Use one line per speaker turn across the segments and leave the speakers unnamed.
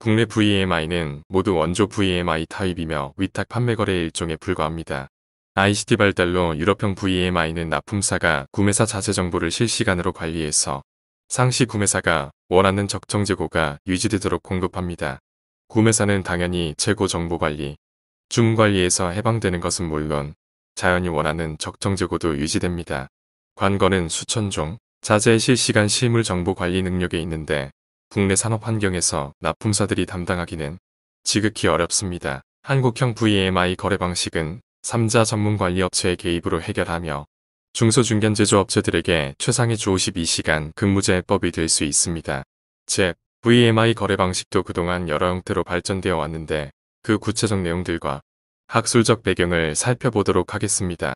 국내 VMI는 모두 원조 VMI 타입이며 위탁 판매 거래의 일종에 불과합니다. ICT 발달로 유럽형 VMI는 납품사가 구매사 자재 정보를 실시간으로 관리해서 상시 구매사가 원하는 적정 재고가 유지되도록 공급합니다. 구매사는 당연히 재고 정보 관리, 주문 관리에서 해방되는 것은 물론 자연히 원하는 적정 재고도 유지됩니다. 관건은 수천 종 자재의 실시간 실물 정보 관리 능력에 있는데 국내 산업 환경에서 납품사들이 담당하기는 지극히 어렵습니다. 한국형 VMI 거래 방식은 3자 전문 관리 업체의 개입으로 해결하며 중소중견 제조업체들에게 최상의 주 52시간 근무제법이 될 수 있습니다. 즉, VMI 거래 방식도 그동안 여러 형태로 발전되어 왔는데 그 구체적 내용들과 학술적 배경을 살펴보도록 하겠습니다.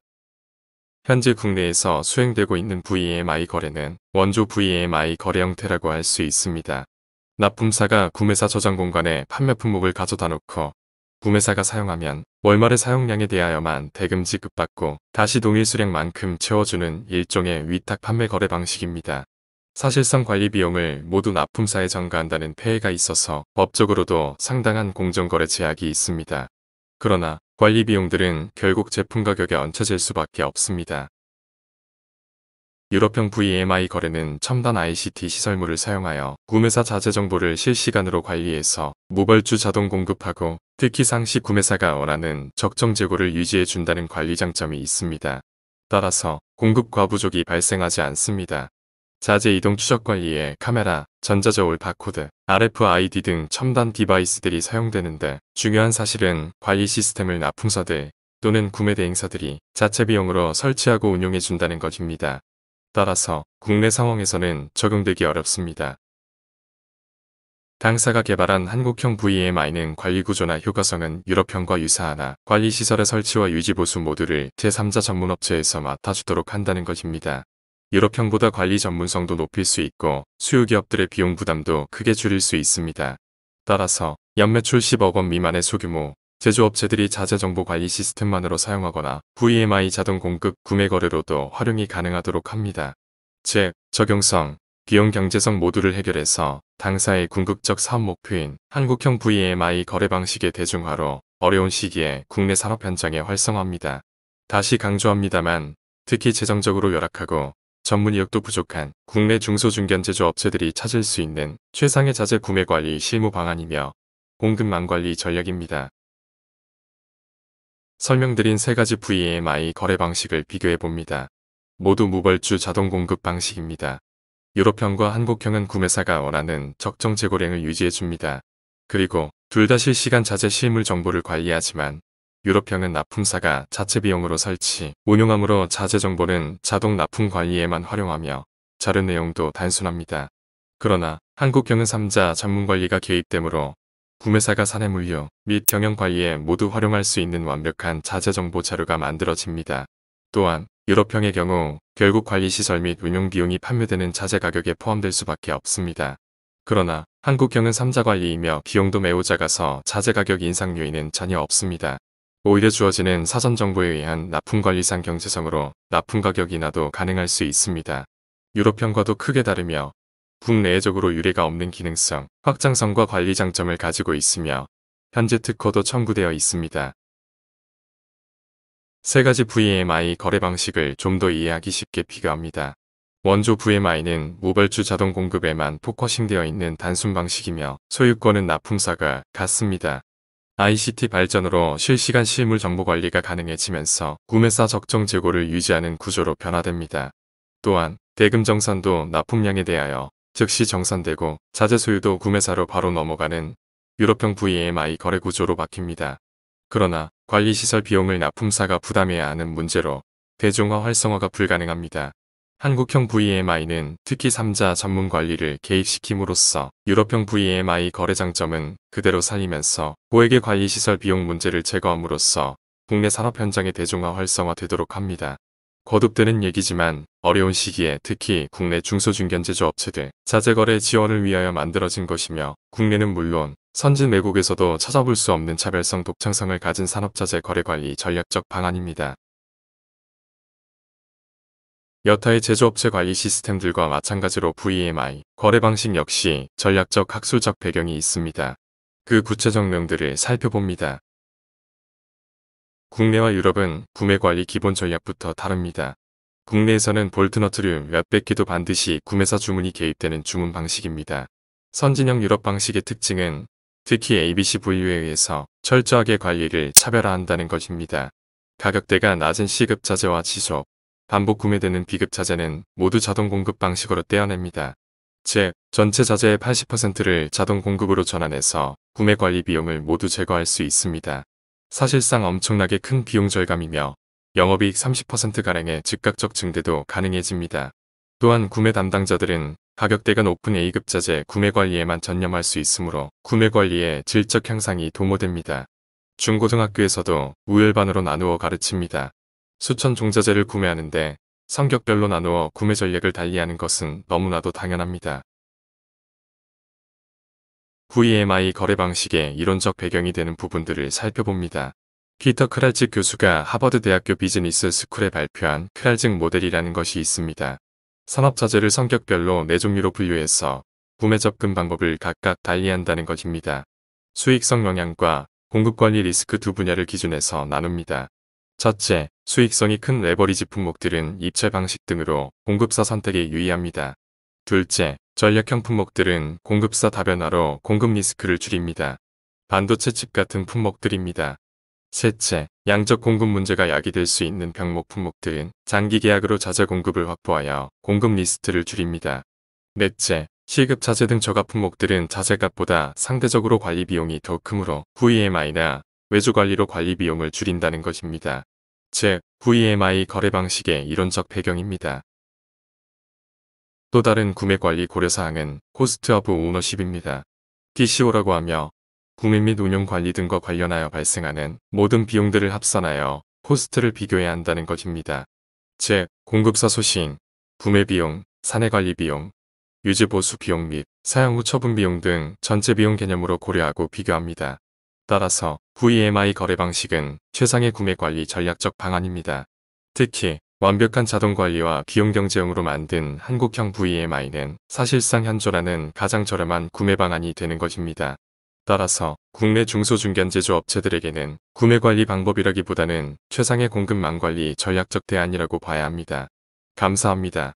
현재 국내에서 수행되고 있는 VMI 거래는 원조 VMI 거래 형태라고 할 수 있습니다. 납품사가 구매사 저장 공간에 판매 품목을 가져다 놓고 구매사가 사용하면 월말의 사용량에 대하여만 대금 지급받고 다시 동일 수량만큼 채워주는 일종의 위탁 판매 거래 방식입니다. 사실상 관리 비용을 모두 납품사에 전가한다는 폐해가 있어서 법적으로도 상당한 공정거래 제약이 있습니다. 그러나 관리 비용들은 결국 제품 가격에 얹혀질 수밖에 없습니다. 유럽형 VMI 거래는 첨단 ICT 시설물을 사용하여 구매사 자재 정보를 실시간으로 관리해서 무벌주 자동 공급하고 특히 상시 구매사가 원하는 적정 재고를 유지해 준다는 관리 장점이 있습니다. 따라서 공급 과부족이 발생하지 않습니다. 자재 이동 추적 관리에 카메라, 전자저울 바코드, RFID 등 첨단 디바이스들이 사용되는데 중요한 사실은 관리 시스템을 납품사들 또는 구매 대행사들이 자체 비용으로 설치하고 운용해 준다는 것입니다. 따라서 국내 상황에서는 적용되기 어렵습니다. 당사가 개발한 한국형 VMI는 관리구조나 효과성은 유럽형과 유사하나 관리시설의 설치와 유지보수 모두를 제3자 전문업체에서 맡아주도록 한다는 것입니다. 유럽형보다 관리 전문성도 높일 수 있고 수요기업들의 비용 부담도 크게 줄일 수 있습니다. 따라서 연매출 10억 원 미만의 소규모 제조업체들이 자재정보 관리 시스템만으로 사용하거나 VMI 자동 공급 구매 거래로도 활용이 가능하도록 합니다. 즉, 적용성, 비용 경제성 모두를 해결해서 당사의 궁극적 사업 목표인 한국형 VMI 거래 방식의 대중화로 어려운 시기에 국내 산업 현장에 활성화합니다. 다시 강조합니다만 특히 재정적으로 열악하고 전문 인력도 부족한 국내 중소중견 제조업체들이 찾을 수 있는 최상의 자재 구매 관리 실무 방안이며 공급망 관리 전략입니다. 설명드린 세 가지 VMI 거래 방식을 비교해봅니다. 모두 무벌주 자동 공급 방식입니다. 유럽형과 한국형은 구매사가 원하는 적정 재고량을 유지해줍니다. 그리고 둘 다 실시간 자재 실물 정보를 관리하지만 유럽형은 납품사가 자체 비용으로 설치, 운용하므로 자재 정보는 자동 납품 관리에만 활용하며 자료 내용도 단순합니다. 그러나 한국형은 3자 전문 관리가 개입되므로 구매사가 사내 물류 및 경영 관리에 모두 활용할 수 있는 완벽한 자재 정보 자료가 만들어집니다. 또한 유럽형의 경우 결국 관리시설 및 운용 비용이 판매되는 자재 가격에 포함될 수밖에 없습니다. 그러나 한국형은 3자 관리이며 비용도 매우 작아서 자재 가격 인상 요인은 전혀 없습니다. 오히려 주어지는 사전 정보에 의한 납품 관리상 경제성으로 납품 가격 인하도 가능할 수 있습니다. 유럽형과도 크게 다르며 국내외적으로 유례가 없는 기능성, 확장성과 관리 장점을 가지고 있으며 현재 특허도 청구되어 있습니다. 세 가지 VMI 거래 방식을 좀 더 이해하기 쉽게 비교합니다. 원조 VMI는 무벌주 자동 공급에만 포커싱되어 있는 단순 방식이며 소유권은 납품사가 갖습니다. ICT 발전으로 실시간 실물 정보 관리가 가능해지면서 구매사 적정 재고를 유지하는 구조로 변화됩니다. 또한 대금 정산도 납품량에 대하여 즉시 정산되고 자재 소유도 구매사로 바로 넘어가는 유럽형 VMI 거래 구조로 바뀝니다. 그러나 관리시설 비용을 납품사가 부담해야 하는 문제로 대중화 활성화가 불가능합니다. 한국형 VMI는 특히 3자 전문 관리를 개입시킴으로써 유럽형 VMI 거래 장점은 그대로 살리면서 고액의 관리시설 비용 문제를 제거함으로써 국내 산업 현장의 대중화 활성화되도록 합니다. 거듭되는 얘기지만 어려운 시기에 특히 국내 중소중견 제조업체들 자재거래 지원을 위하여 만들어진 것이며 국내는 물론 선진 외국에서도 찾아볼 수 없는 차별성 독창성을 가진 산업자재 거래관리 전략적 방안입니다. 여타의 제조업체 관리 시스템들과 마찬가지로 VMI 거래 방식 역시 전략적 학술적 배경이 있습니다. 그 구체적 내용들을 살펴봅니다. 국내와 유럽은 구매관리 기본 전략부터 다릅니다. 국내에서는 볼트너트류 몇백 개도 반드시 구매사 주문이 개입되는 주문 방식입니다. 선진형 유럽 방식의 특징은 특히 ABC 분류에 의해서 철저하게 관리를 차별화한다는 것입니다. 가격대가 낮은 C급 자재와 지속, 반복 구매되는 B급 자재는 모두 자동 공급 방식으로 떼어냅니다. 즉, 전체 자재의 80%를 자동 공급으로 전환해서 구매 관리 비용을 모두 제거할 수 있습니다. 사실상 엄청나게 큰 비용 절감이며 영업이익 30%가량의 즉각적 증대도 가능해집니다. 또한 구매 담당자들은 가격대가 높은 A급 자재 구매 관리에만 전념할 수 있으므로 구매 관리의 질적 향상이 도모됩니다. 중고등학교에서도 우열반으로 나누어 가르칩니다. 수천 종자재를 구매하는데 성격별로 나누어 구매 전략을 달리하는 것은 너무나도 당연합니다. VMI 거래 방식의 이론적 배경이 되는 부분들을 살펴봅니다. 피터 크랄직 교수가 하버드 대학교 비즈니스 스쿨에 발표한 크랄직 모델이라는 것이 있습니다. 산업자재를 성격별로 4종류로 분류해서 구매 접근 방법을 각각 달리한다는 것입니다. 수익성 영향과 공급관리 리스크 두 분야를 기준해서 나눕니다. 첫째, 수익성이 큰 레버리지 품목들은 입찰 방식 등으로 공급사 선택에 유의합니다. 둘째, 전략형 품목들은 공급사 다변화로 공급 리스크를 줄입니다. 반도체 칩 같은 품목들입니다. 셋째, 양적 공급 문제가 야기될 수 있는 병목 품목들은 장기 계약으로 자재 공급을 확보하여 공급 리스크를 줄입니다. 넷째, C급 자재 등 저가 품목들은 자재값보다 상대적으로 관리 비용이 더 크므로 VMI나 외주 관리로 관리 비용을 줄인다는 것입니다. 즉, VMI 거래 방식의 이론적 배경입니다. 또 다른 구매 관리 고려사항은 코스트 오브 오너십입니다. TCO라고 하며 구매 및 운용 관리 등과 관련하여 발생하는 모든 비용들을 합산하여 코스트를 비교해야 한다는 것입니다. 즉, 공급사 소싱, 구매 비용, 사내 관리 비용, 유지 보수 비용 및 사용 후 처분 비용 등 전체 비용 개념으로 고려하고 비교합니다. 따라서 VMI 거래 방식은 최상의 구매 관리 전략적 방안입니다. 특히 완벽한 자동 관리와 비용 경제형으로 만든 한국형 VMI는 사실상 현존하는 가장 저렴한 구매 방안이 되는 것입니다. 따라서 국내 중소중견 제조업체들에게는 구매 관리 방법이라기보다는 최상의 공급망 관리 전략적 대안이라고 봐야 합니다. 감사합니다.